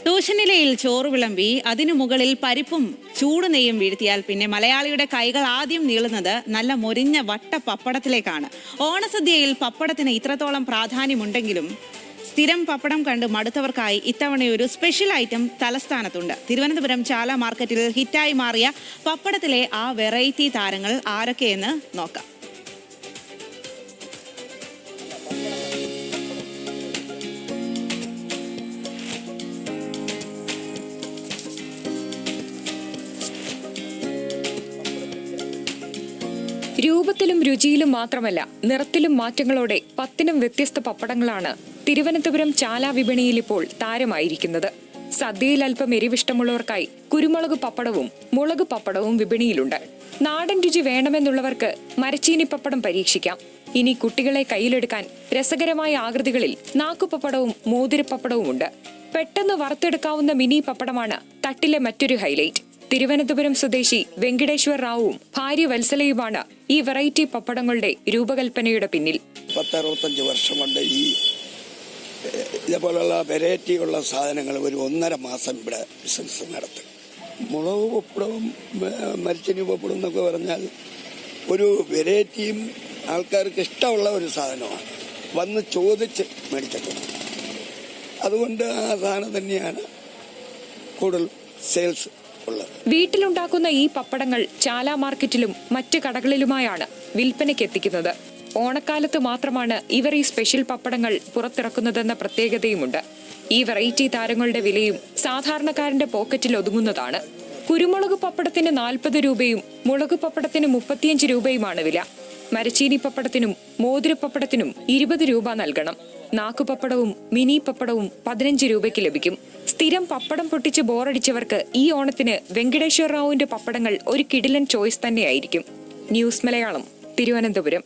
ട്യൂഷനിലയിൽ ചോറ് വിളമ്പി അതിനു മുകളിൽ പരിപ്പും ചൂടുനെയ്യും വീഴ്ത്തിയാൽ പിന്നെ മലയാളിയുടെ കൈകൾ ആദ്യം നീളുന്നത് നല്ല മൊരിഞ്ഞ വട്ട പപ്പടത്തിലേക്കാണ്. ഓണസദ്യയിൽ പപ്പടത്തിന് ഇത്രത്തോളം പ്രാധാന്യമുണ്ടെങ്കിലും സ്ഥിരം പപ്പടം കണ്ട് മടുത്തവർക്കായി ഇത്തവണയൊരു സ്പെഷ്യൽ ഐറ്റം തലസ്ഥാനത്തുണ്ട്. തിരുവനന്തപുരം ചാല മാർക്കറ്റിൽ ഹിറ്റായി മാറിയ പപ്പടത്തിലെ ആ വെറൈറ്റി താരങ്ങൾ ആരൊക്കെയെന്ന് നോക്കാം. രൂപത്തിലും രുചിയിലും മാത്രമല്ല നിറത്തിലും മാറ്റങ്ങളോടെ 10 വ്യത്യസ്ത പപ്പടങ്ങളാണ് തിരുവനന്തപുരം ചാല വിപണിയിൽ ഇപ്പോൾ താരമായിരിക്കുന്നത്. സദ്യയിൽ അല്പം എരിവിഷ്ടമുള്ളവർക്കായി കുരുമുളക് പപ്പടവും മുളക് പപ്പടവും വിപണിയിലുണ്ട്. നാടൻ രുചി വേണമെന്നുള്ളവർക്ക് മരച്ചീനി പപ്പടം പരീക്ഷിക്കാം. ഇനി കുട്ടികളെ കയ്യിലെടുക്കാൻ രസകരമായ ആകൃതികളിൽ നാക്കുപപ്പടവും മോതിരപ്പപ്പടവുമുണ്ട്. പെട്ടെന്ന് വറുത്തെടുക്കാവുന്ന മിനി പപ്പടമാണ് തട്ടിലെ മറ്റൊരു ഹൈലൈറ്റ്. തിരുവനന്തപുരം സ്വദേശി വെങ്കടേശ്വർ റാവുവും ഭാര്യ വത്സലയുമാണ് ഈ വെറൈറ്റി പപ്പടങ്ങളുടെ രൂപകൽപ്പനയുടെ പിന്നിൽ. 10-65 വർഷം കൊണ്ട് ഈ ഇതേപോലുള്ള വെറൈറ്റി ഉള്ള സാധനങ്ങൾ ഒരു 1.5 മാസം ഇവിടെ ബിസിനസ് നടത്തും. മുളക് പപ്പടവും മരച്ചീനി പപ്പടം എന്നൊക്കെ പറഞ്ഞാൽ ഒരു വെറൈറ്റിയും ആൾക്കാർക്ക് ഇഷ്ടമുള്ള ഒരു സാധനമാണ്. വന്ന് ചോദിച്ച് മേടിച്ചത്. അതുകൊണ്ട് ആ സാധനം തന്നെയാണ് കൂടുതൽ സെയിൽസ്. വീട്ടിലുണ്ടാക്കുന്ന ഈ പപ്പടങ്ങൾ ചാല മാർക്കറ്റിലും മറ്റ് കടകളിലുമായാണ് വിൽപ്പനയ്ക്ക് എത്തിക്കുന്നത്. ഓണക്കാലത്ത് മാത്രമാണ് ഇവർ ഈ സ്പെഷ്യൽ പപ്പടങ്ങൾ പുറത്തിറക്കുന്നതെന്ന പ്രത്യേകതയുമുണ്ട്. ഈ വെറൈറ്റി താരങ്ങളുടെ വിലയും സാധാരണക്കാരന്റെ പോക്കറ്റിൽ ഒതുങ്ങുന്നതാണ്. കുരുമുളക് പപ്പടത്തിന് 40 രൂപയും മുളക് പപ്പടത്തിന് 35 രൂപയുമാണ് വില. മരച്ചീനി പപ്പടത്തിനും മോതിരപ്പപ്പടത്തിനും 20 രൂപ നൽകണം. നാക്കുപപ്പടവും മിനി പപ്പടവും 15 രൂപയ്ക്ക് ലഭിക്കും. സ്ഥിരം പപ്പടം പൊട്ടിച്ച് ബോറടിച്ചവർക്ക് ഈ ഓണത്തിന് വെങ്കടേശ്വർ റാവുവിന്റെ പപ്പടങ്ങൾ ഒരു കിടിലൻ ചോയ്സ് തന്നെയായിരിക്കും. ന്യൂസ് മലയാളം, തിരുവനന്തപുരം.